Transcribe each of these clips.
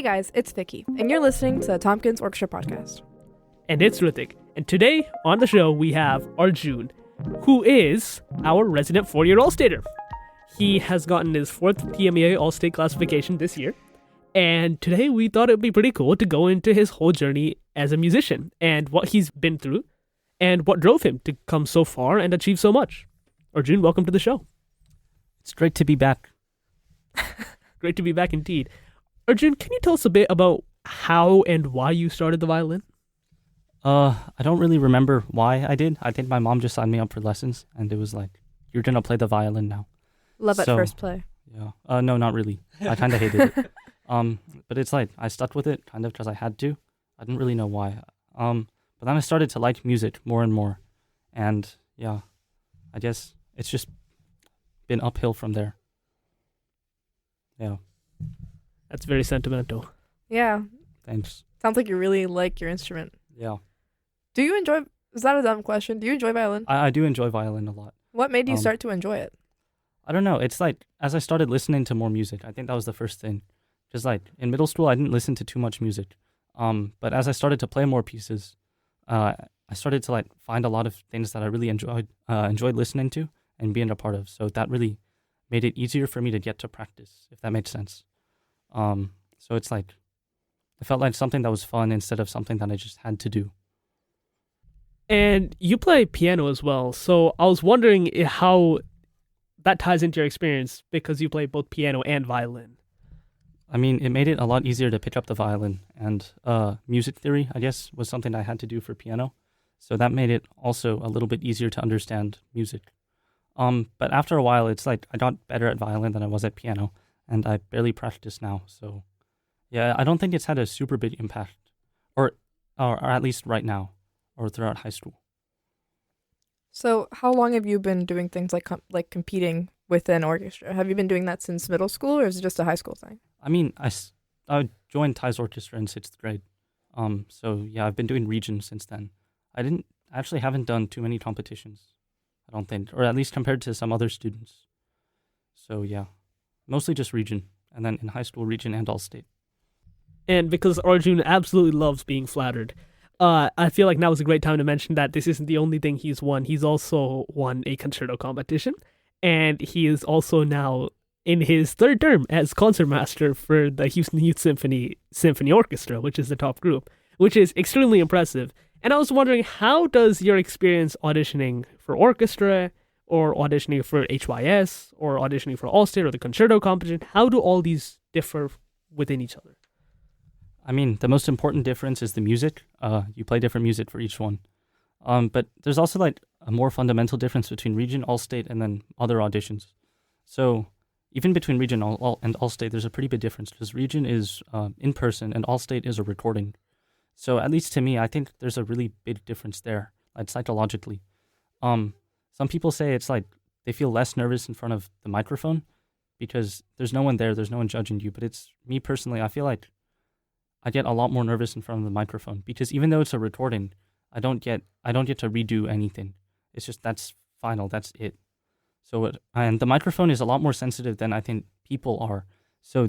Hey guys, it's Vicky, and you're listening to the Tomkins Orchestra podcast. And it's Ritik. And today on the show we have Arjun, who is our resident 4-year All-Stater. He has gotten his 4th PMEA All-State classification this year. And today we thought it would be pretty cool to go into his whole journey as a musician and what he's been through and what drove him to come so far and achieve so much. Arjun, welcome to the show. It's great to be back. Great to be back indeed. Arjun, can you tell us a bit about how and why you started the violin? I don't really remember why I did. I think my mom just signed me up for lessons, and it was like, you're going to play the violin now. Love at first play. Yeah. No, not really. I kind of hated it. But it's like, I stuck with it kind of because I had to. I didn't really know why. But then I started to like music more and more. And yeah, I guess it's just been uphill from there. Yeah. That's very sentimental. Yeah. Thanks. Sounds like you really like your instrument. Yeah. Do you enjoy... Is that a dumb question? Do you enjoy violin? I do enjoy violin a lot. What made you start to enjoy it? I don't know. It's like, as I started listening to more music, I think that was the first thing. Just like, in middle school, I didn't listen to too much music. But as I started to play more pieces, I started to like find a lot of things that I really enjoyed listening to and being a part of. So that really made it easier for me to get to practice, if that makes sense. So it's like, it felt like something that was fun instead of something that I just had to do. And you play piano as well, so I was wondering how that ties into your experience because you play both piano and violin. I mean, it made it a lot easier to pick up the violin, and music theory, I guess, was something I had to do for piano. So that made it also a little bit easier to understand music. But after a while, it's like I got better at violin than I was at piano, and I barely practice now. So yeah, I don't think it's had a super big impact, or at least right now, or throughout high school. So how long have you been doing things like competing with an orchestra? Have you been doing that since middle school, or is it just a high school thing? I mean, I joined Ty's orchestra in 6th grade. So yeah, I've been doing region since then. I actually haven't done too many competitions, I don't think, or at least compared to some other students. So yeah, mostly just region, and then in high school, region and all-state. And because Arjun absolutely loves being flattered, I feel like now is a great time to mention that this isn't the only thing he's won. He's also won a concerto competition, and he is also now in his 3rd term as concertmaster for the Houston Youth Symphony Orchestra, which is the top group, which is extremely impressive. And I was wondering, how does your experience auditioning for orchestra, or auditioning for HYS, or auditioning for All-State or the concerto competition, how do all these differ within each other? I mean, the most important difference is the music. You play different music for each one. But there's also like a more fundamental difference between region, all-state, and then other auditions. So even between region and all-state, there's a pretty big difference because region is in person and all-state is a recording. So at least to me, I think there's a really big difference there, like psychologically. Some people say it's like they feel less nervous in front of the microphone because there's no one there, there's no one judging you. But it's me personally, I feel like I get a lot more nervous in front of the microphone because even though it's a recording, I don't get to redo anything. It's just that's final, that's it. So and the microphone is a lot more sensitive than I think people are. So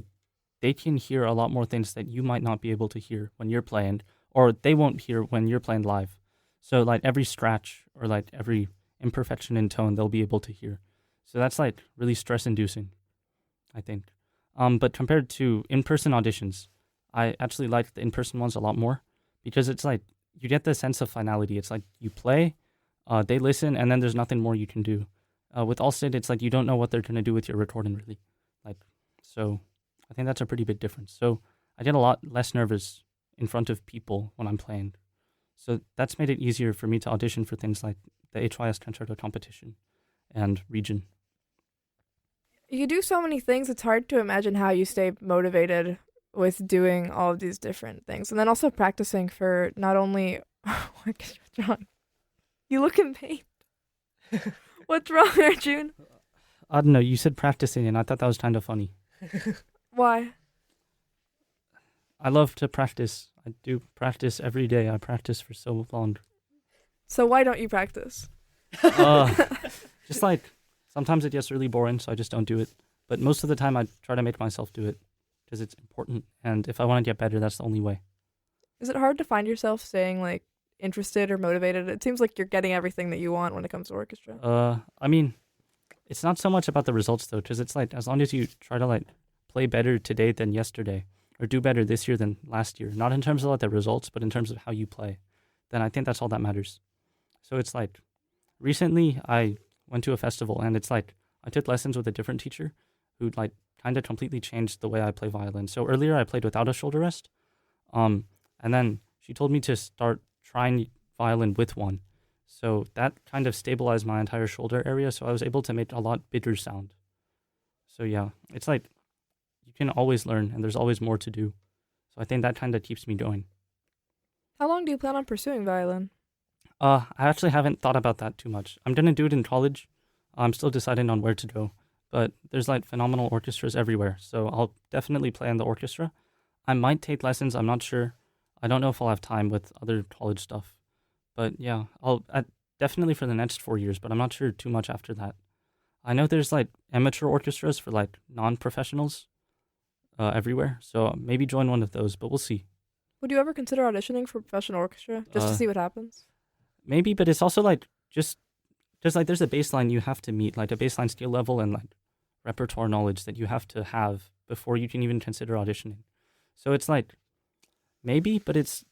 they can hear a lot more things that you might not be able to hear when you're playing, or they won't hear when you're playing live. So like every scratch or like every imperfection in tone, they'll be able to hear. So that's like really stress inducing, I think. But compared to in-person auditions, I actually like the in-person ones a lot more because it's like you get the sense of finality. It's like you play, they listen, and then there's nothing more you can do. With all-state, it's like you don't know what they're going to do with your recording, really. So I think that's a pretty big difference. So I get a lot less nervous in front of people when I'm playing. So that's made it easier for me to audition for things like the HYS Concerto Competition and region. You do so many things, it's hard to imagine how you stay motivated with doing all of these different things. And then also practicing for not only... What's wrong? You look in pain. What's wrong, Arjun? I don't know, you said practicing, and I thought that was kind of funny. Why? I love to practice. I do practice every day. I practice for so long. So why don't you practice? Just like, sometimes it gets really boring, so I just don't do it. But most of the time, I try to make myself do it. because it's important. And if I want to get better, that's the only way. Is it hard to find yourself staying like interested or motivated? It seems like you're getting everything that you want when it comes to orchestra. I mean, it's not so much about the results though, because it's like as long as you try to like play better today than yesterday, or do better this year than last year, not in terms of like the results, but in terms of how you play, then I think that's all that matters. So it's like recently I went to a festival and it's like I took lessons with a different teacher who like kind of completely changed the way I play violin. So earlier I played without a shoulder rest. And then she told me to start trying violin with one. So that kind of stabilized my entire shoulder area. So I was able to make a lot bigger sound. So yeah, it's like you can always learn and there's always more to do. So I think that kind of keeps me going. How long do you plan on pursuing violin? I actually haven't thought about that too much. I'm going to do it in college. I'm still deciding on where to go. But there's like phenomenal orchestras everywhere. So I'll definitely play in the orchestra. I might take lessons. I'm not sure. I don't know if I'll have time with other college stuff. But yeah, definitely for the next 4 years, but I'm not sure too much after that. I know there's like amateur orchestras for like non-professionals everywhere. So maybe join one of those, but we'll see. Would you ever consider auditioning for professional orchestra just to see what happens? Maybe, but it's also like just like there's a baseline you have to meet, like a baseline skill level and like repertoire knowledge that you have to have before you can even consider auditioning. So it's like maybe, but it's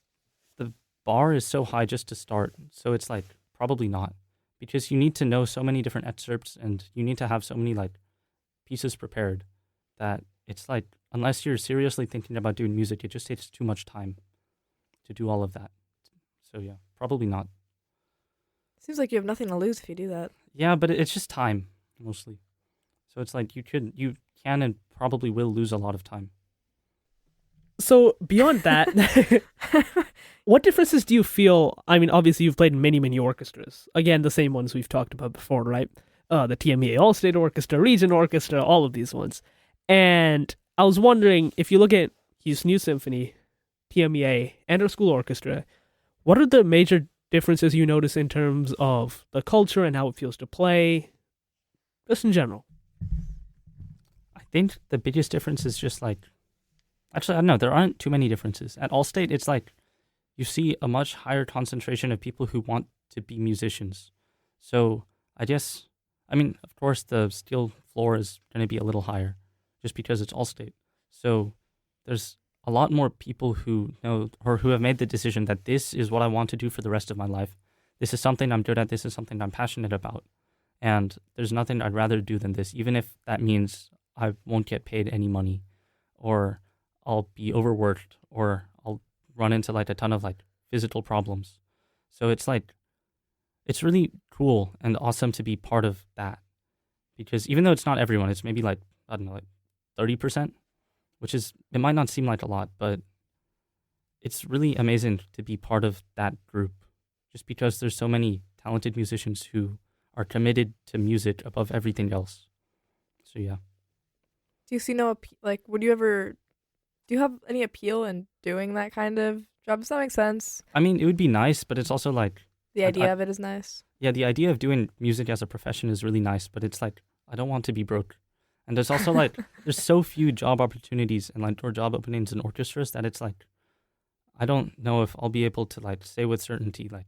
the bar is so high just to start. So it's like probably not, because you need to know so many different excerpts and you need to have so many like pieces prepared that it's like unless you're seriously thinking about doing music, it just takes too much time to do all of that. So yeah, probably not. Seems like you have nothing to lose if you do that. Yeah, but it's just time mostly. So it's like you can and probably will lose a lot of time. So beyond that, what differences do you feel? I mean, obviously you've played in many, many orchestras. Again, the same ones we've talked about before, right? The TMEA All-State Orchestra, Region Orchestra, all of these ones. And I was wondering, if you look at Houston Youth Symphony, TMEA, and our school orchestra, what are the major differences you notice in terms of the culture and how it feels to play, just in general? I think the biggest difference is just like, actually, I don't know, there aren't too many differences. At Allstate, it's like you see a much higher concentration of people who want to be musicians. So I guess, I mean, of course, the skill floor is going to be a little higher just because it's Allstate. So there's a lot more people who know or who have made the decision that this is what I want to do for the rest of my life. This is something I'm good at. This is something I'm passionate about. And there's nothing I'd rather do than this, even if that means I won't get paid any money or I'll be overworked or I'll run into like a ton of like physical problems. So it's like, it's really cool and awesome to be part of that, because even though it's not everyone, it's maybe like, I don't know, like 30%, which is, it might not seem like a lot, but it's really amazing to be part of that group just because there's so many talented musicians who are committed to music above everything else. So yeah. Do you see would you ever, do you have any appeal in doing that kind of job? Does that make sense? I mean, it would be nice, but it's also like, The idea of it is nice. Yeah, the idea of doing music as a profession is really nice, but it's like, I don't want to be broke. And there's also like, there's so few job opportunities and like, or job openings in orchestras that it's like, I don't know if I'll be able to like say with certainty, like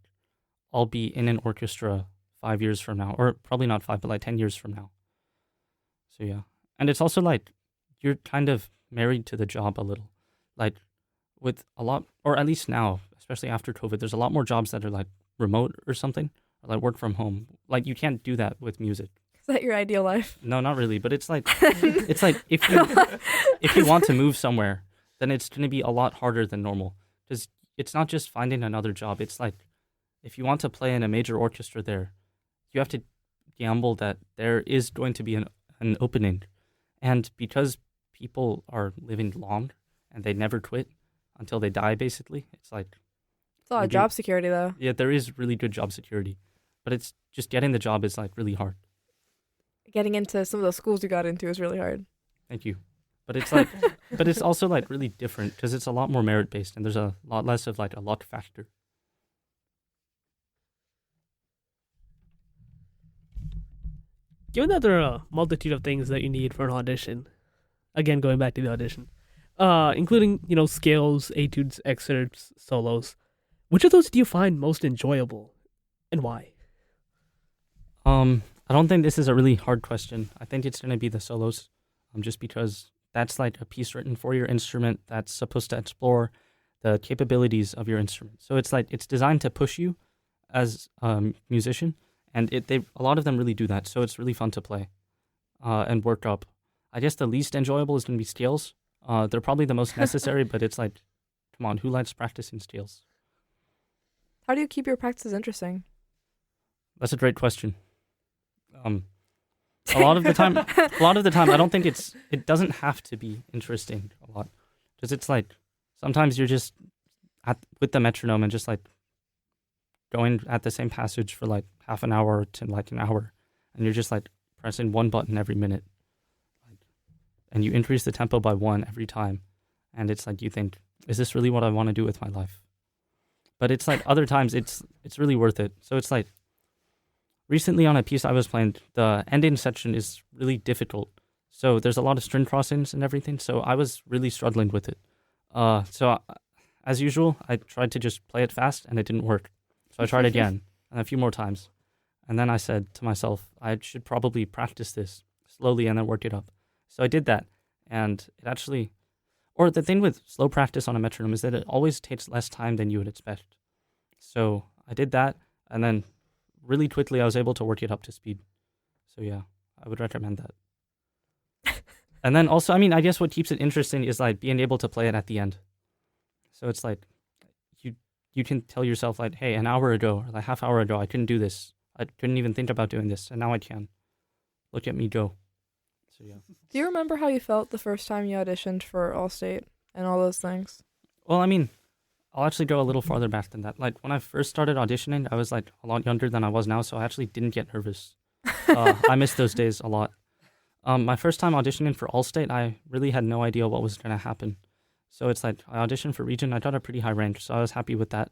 I'll be in an orchestra 5 years from now, or probably not 5, but like 10 years from now. So yeah. And it's also like, you're kind of married to the job a little, like with a lot, or at least now, especially after COVID, there's a lot more jobs that are like remote or something, or like work from home. Like you can't do that with music. Is that your ideal life? No, not really. But it's like if you want to move somewhere, then it's going to be a lot harder than normal, because it's not just finding another job. It's like if you want to play in a major orchestra there, you have to gamble that there is going to be an opening, and because people are living long and they never quit until they die, basically, it's like it's a lot of job security though. Yeah, there is really good job security, but it's just getting the job is like really hard. Getting into some of those schools you got into is really hard. Thank you. But it's like, but it's also like really different because it's a lot more merit based and there's a lot less of like a luck factor. Given that there are a multitude of things that you need for an audition, again, going back to the audition, including, scales, etudes, excerpts, solos. Which of those do you find most enjoyable, and why? I don't think this is a really hard question. I think it's going to be the solos, just because that's like a piece written for your instrument that's supposed to explore the capabilities of your instrument. So it's like it's designed to push you as a musician, and a lot of them really do that. So it's really fun to play and work up. I guess the least enjoyable is going to be scales. They're probably the most necessary, but it's like, come on, who likes practicing scales? How do you keep your practices interesting? That's a great question. A lot of the time, I don't think it doesn't have to be interesting a lot, because it's like sometimes you're just with the metronome and just like going at the same passage for like half an hour to like an hour, and you're just like pressing one button every minute, and you increase the tempo by one every time, and it's like you think, is this really what I want to do with my life? But it's like other times it's really worth it. So it's like recently on a piece I was playing, the ending section is really difficult. So there's a lot of string crossings and everything. So I was really struggling with it. As usual, I tried to just play it fast and it didn't work. So I tried again and a few more times. And then I said to myself, I should probably practice this slowly and then work it up. So I did that. And it actually, or the thing with slow practice on a metronome is that it always takes less time than you would expect. So I did that, and then really quickly I was able to work it up to speed. So yeah, I would recommend that. And then also, I mean, I guess what keeps it interesting is like being able to play it at the end. So it's like you can tell yourself like, hey, an hour ago or like half hour ago, I couldn't do this. I couldn't even think about doing this, and now I can. Look at me go. So yeah. Do you remember how you felt the first time you auditioned for Allstate and all those things? Well, I mean, I'll actually go a little farther back than that. Like when I first started auditioning, I was like a lot younger than I was now, so I actually didn't get nervous. I miss those days a lot. My first time auditioning for Allstate, I really had no idea what was going to happen. So it's like I auditioned for Region. I got a pretty high rank, so I was happy with that.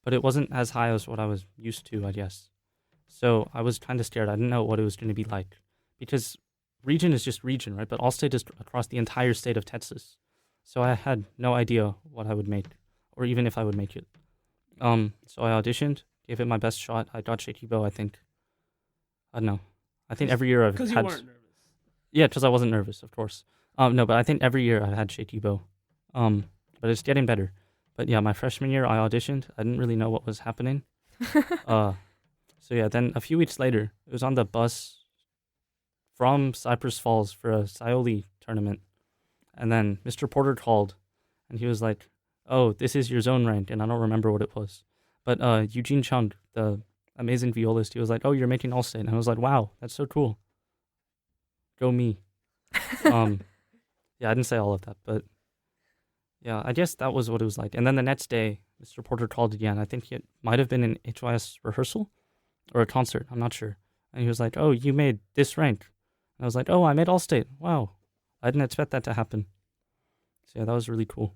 But it wasn't as high as what I was used to, I guess. So I was kind of scared. I didn't know what it was going to be like. Because Region is just Region, right? But Allstate is across the entire state of Texas. So I had no idea what I would make, or even if I would make it. So I auditioned, gave it my best shot. I got shaky bow, I think. I don't know. I think every year I've had... Because you weren't nervous. Yeah, because I wasn't nervous, of course. No, but I think every year I've had shaky bow. But it's getting better. But yeah, my freshman year I auditioned. I didn't really know what was happening. So yeah, then a few weeks later, it was on the bus from Cypress Falls for a Scioli tournament. And then Mr. Porter called, and he was like, oh, this is your zone rank, and I don't remember what it was. But Eugene Chung, the amazing violist, he was like, oh, you're making Allstate. And I was like, wow, that's so cool. Go me. Yeah, I didn't say all of that, but yeah, I guess that was what it was like. And then the next day, Mr. Porter called again. I think it might have been an HYS rehearsal or a concert. I'm not sure. And he was like, oh, you made this rank. And I was like, oh, I made Allstate. Wow. I didn't expect that to happen. So yeah, that was really cool.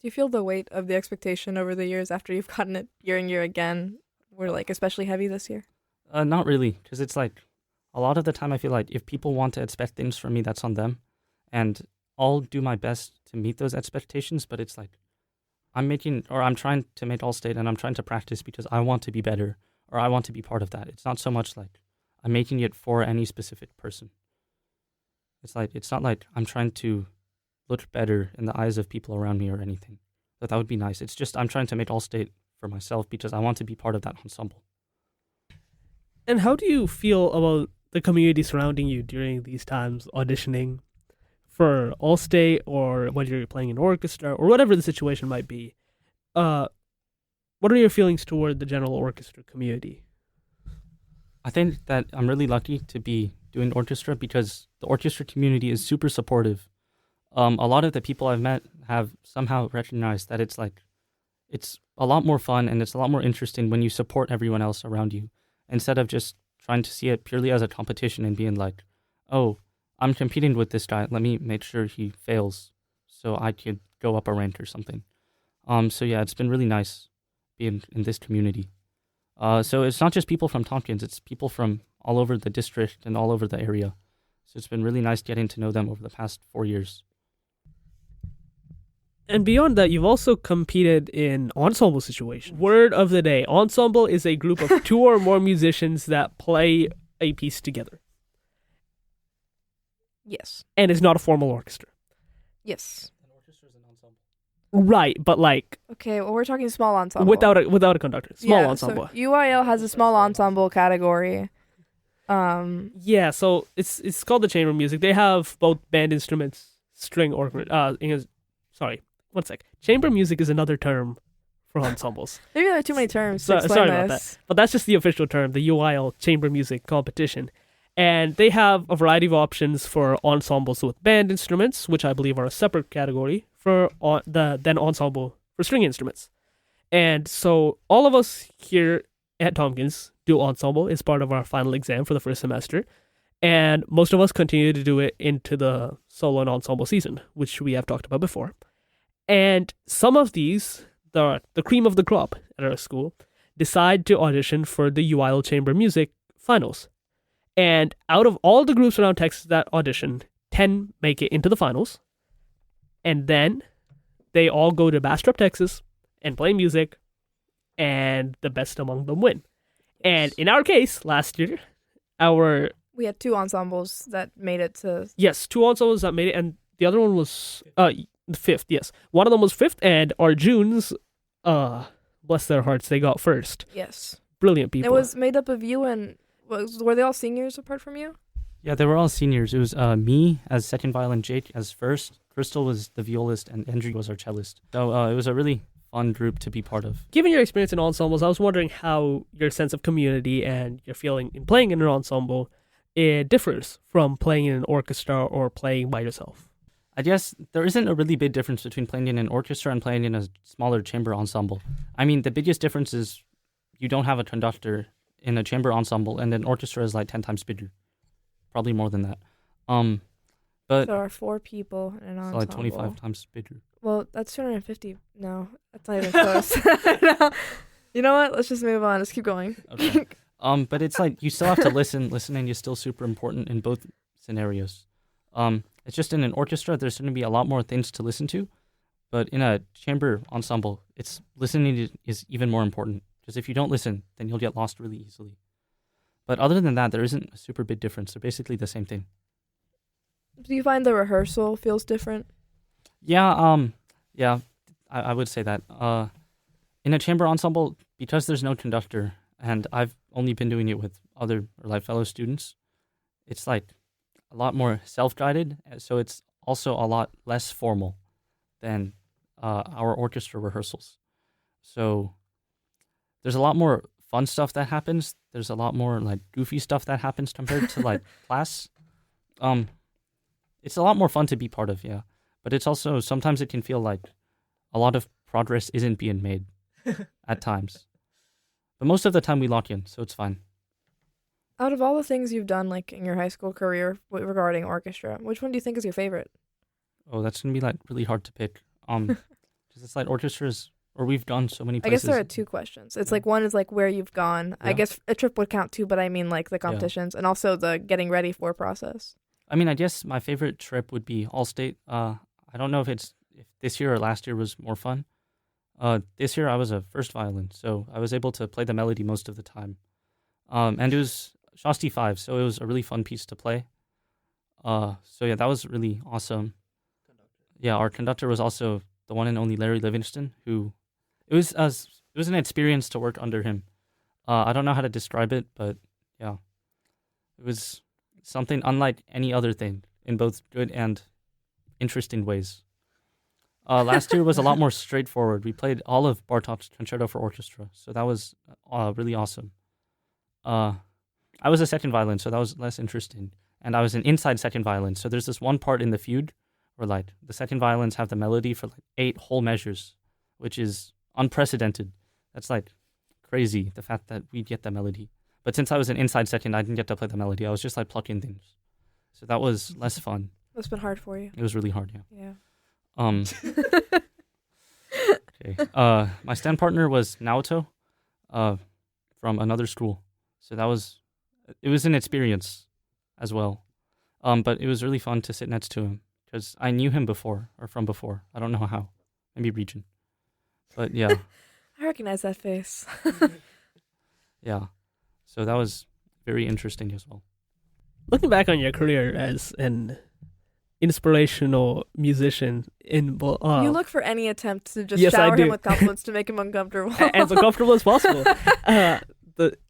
Do you feel the weight of the expectation over the years after you've gotten it year and year again were like especially heavy this year? Not really, because it's like a lot of the time I feel like if people want to expect things from me, that's on them. And I'll do my best to meet those expectations, but it's like I'm trying to make Allstate and I'm trying to practice because I want to be better or I want to be part of that. It's not so much like I'm making it for any specific person. It's not like I'm trying to look better in the eyes of people around me or anything. But that would be nice. It's just I'm trying to make Allstate for myself because I want to be part of that ensemble. And how do you feel about the community surrounding you during these times auditioning for Allstate or when you're playing an orchestra or whatever the situation might be? What are your feelings toward the general orchestra community? I think that I'm really lucky to be doing orchestra because the orchestra community is super supportive. A lot of the people I've met have somehow recognized that it's a lot more fun and it's a lot more interesting when you support everyone else around you instead of just trying to see it purely as a competition and being like, oh, I'm competing with this guy. Let me make sure he fails so I could go up a rank or something. So yeah, it's been really nice being in this community. So it's not just people from Tomkins, it's people from all over the district and all over the area. So it's been really nice getting to know them over the past 4 years. And beyond that, you've also competed in ensemble situations. Word of the day: ensemble is a group of 2 or more musicians that play a piece together, Yes. and it's not a formal orchestra. Yes. An orchestra is an ensemble. Right, but like Okay, well, we're talking small ensemble. without a conductor, small Yeah, ensemble. So UIL has a small ensemble category. Yeah, so it's called the chamber music. They have both band instruments, string orchestra. Sorry, one sec. Chamber music is another term for ensembles. Maybe there are too many terms to So- explain sorry about this. But that's just the official term, the UIL Chamber Music Competition. And they have a variety of options for ensembles with band instruments, which I believe are a separate category for then ensemble for string instruments. And so all of us here at Tomkins do ensemble as part of our final exam for the first semester. And most of us continue to do it into the solo and ensemble season, which we have talked about before. And some of these, the cream of the crop at our school, decide to audition for the UIL Chamber Music finals. And out of all the groups around Texas that audition, 10 make it into the finals. And then they all go to Bastrop, Texas, and play music, and the best among them win. And in our case, last year, We had 2 ensembles that made it to. yes, 2 ensembles that made it, and the other one was fifth, yes. One of them was fifth, and Arjun's, bless their hearts, they got first. Yes. Brilliant people. It was made up of you and. Were they all seniors apart from you? Yeah, they were all seniors. It was me as second violin, Jake as first, Crystal was the violist, and Andrew was our cellist. So it was a really fun group to be part of. Given your experience in ensembles, I was wondering how your sense of community and your feeling in playing in an ensemble differs from playing in an orchestra or playing by yourself. I guess there isn't a really big difference between playing in an orchestra and playing in a smaller chamber ensemble. I mean, the biggest difference is you don't have a conductor in a chamber ensemble, and an orchestra is like 10 times bigger. Probably more than that. But There are 4 people in an it's ensemble. like 25 times bigger. Well, that's 250. No, that's not even close. No. You know what? Let's just move on. Let's keep going. Okay. But it's like you still have to listen. Listening is still super important in both scenarios. It's just in an orchestra, there's going to be a lot more things to listen to. But in a chamber ensemble, it's listening is even more important. Because if you don't listen, then you'll get lost really easily. But other than that, there isn't a super big difference. They're basically the same thing. Do you find the rehearsal feels different? Yeah, I would say that. In a chamber ensemble, because there's no conductor, and I've only been doing it with other or like fellow students, it's like a lot more self-guided, so it's also a lot less formal than our orchestra rehearsals. So there's a lot more fun stuff that happens. There's a lot more like goofy stuff that happens compared to like class. It's a lot more fun to be part of, yeah. But it's also, sometimes it can feel like a lot of progress isn't being made at times. But most of the time we lock in, so it's fine. Out of all the things you've done, like in your high school career regarding orchestra, which one do you think is your favorite? Oh, that's going to be like really hard to pick. Because it's like orchestras, or we've gone so many I places. guess there are 2 questions. It's like one is like where you've gone. I Yeah. guess a trip would count too, but I mean like the competitions and also the getting ready for process. I mean, I guess my favorite trip would be All-State. I don't know if this year or last year was more fun. This year I was a first violin, so I was able to play the melody most of the time. And it was Shasti 5, so it was a really fun piece to play. So yeah, that was really awesome. Yeah, our conductor was also the one and only Larry Livingston, who it was an experience to work under him. I don't know how to describe it, but yeah, it was something unlike any other thing in both good and interesting ways. Last year was a lot more straightforward. We played all of Bartok's Concerto for Orchestra, so that was really awesome. I was a second violin, so that was less interesting. And I was an inside second violin, so there's this one part in the fugue where like the second violins have the melody for like 8 whole measures, which is unprecedented. That's like crazy, the fact that we get the melody. But since I was an inside second, I didn't get to play the melody. I was just like plucking things. So that was less fun. That's been hard for you. It was really hard, yeah. Yeah. Okay. My stand partner was Naoto, from another school. So it was an experience as well. But it was really fun to sit next to him because I knew him from before. I don't know how. maybe region. But yeah, I recognize that face. yeah. So that was very interesting as well. Looking back on your career as an inspirational musician You look for any attempt to just Yes, I shower him do. with compliments to make him uncomfortable. as uncomfortable as possible.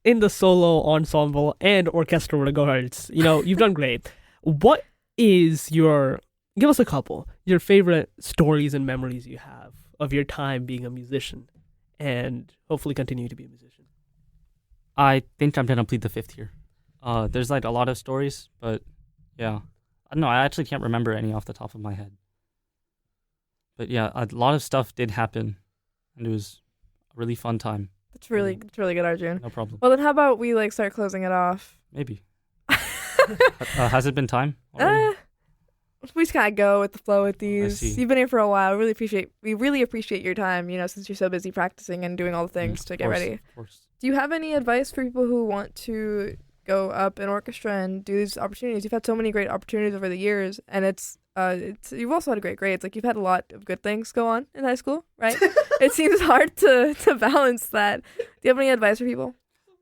In the solo, ensemble, and orchestral regards, you've done great. What is give us a couple, your favorite stories and memories you have of your time being a musician and hopefully continue to be a musician? I think I'm gonna plead the fifth here. There's like a lot of stories, but yeah, I don't know. I actually can't remember any off the top of my head. But yeah, a lot of stuff did happen, and it was a really fun time. It's really good, Arjun. No problem. Well, then how about we start closing it off? Maybe. Has it been time already? We just kind of go with the flow with I these. see. You've been here for a while. We really appreciate your time, since you're so busy practicing and doing all the things to get ready. Of course. Do you have any advice for people who want to go up in orchestra and do these opportunities? You've had so many great opportunities over the years, and it's you've also had great grades. Like, you've had a lot of good things go on in high school, right? It seems hard to balance that. Do you have any advice for people?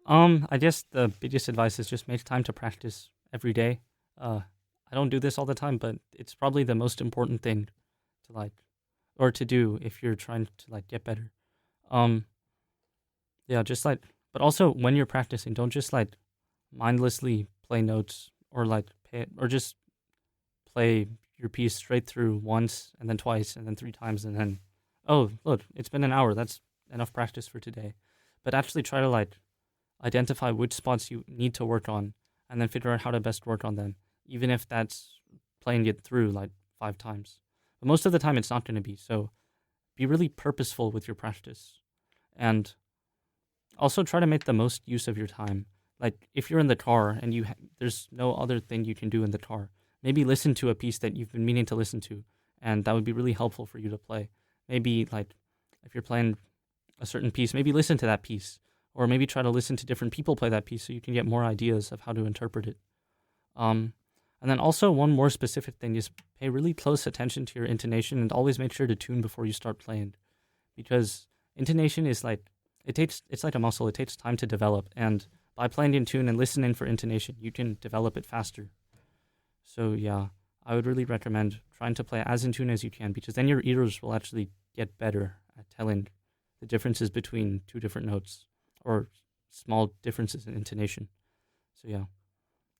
I guess the biggest advice is just make time to practice every day. I don't do this all the time, but it's probably the most important thing to do if you're trying to get better. Yeah, but also when you're practicing, don't just mindlessly play notes or just play your piece straight through once and then twice and then 3 times and then, oh, look, it's been an hour. That's enough practice for today. But actually try to identify which spots you need to work on and then figure out how to best work on them, even if that's playing it through 5 times. But most of the time it's not going to be. So be really purposeful with your practice. And also try to make the most use of your time. If you're in the car and there's no other thing you can do in the car, maybe listen to a piece that you've been meaning to listen to, and that would be really helpful for you to play. Maybe if you're playing a certain piece, maybe listen to that piece, or maybe try to listen to different people play that piece so you can get more ideas of how to interpret it. And then also one more specific thing is pay really close attention to your intonation and always make sure to tune before you start playing, because intonation is it's like a muscle. It takes time to develop, and by playing in tune and listening for intonation, you can develop it faster. So yeah, I would really recommend trying to play as in tune as you can, because then your ears will actually get better at telling the differences between 2 different notes or small differences in intonation. So yeah,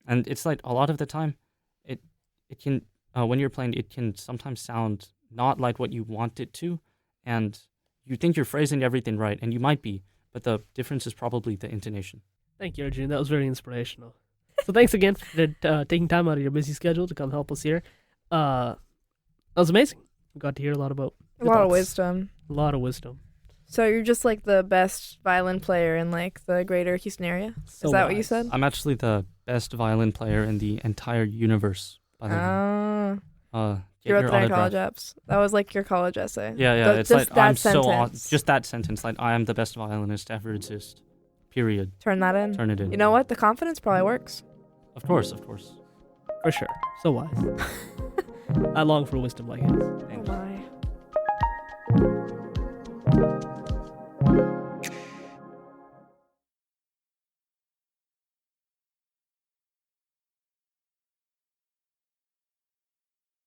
and it's a lot of the time, it can when you're playing, it can sometimes sound not like what you want it to, and you think you're phrasing everything right, and you might be, but the difference is probably the intonation. Thank you, Arjun. That was very inspirational. So thanks again for taking time out of your busy schedule to come help us here. That was amazing. We got to hear a lot about A lot of wisdom. A lot of wisdom. So you're just the best violin player in the greater Houston area? So Is that what you said? I'm actually the best violin player in the entire universe, by the way. You wrote your that in college autograph. apps. That was your college essay. Yeah. It's just that I'm sentence. just that sentence. I am the best violinist to ever exist. Period. Turn that in. Turn it in. You know what? The confidence probably works. Of course. For sure. So wise. I long for wisdom like his. Oh my.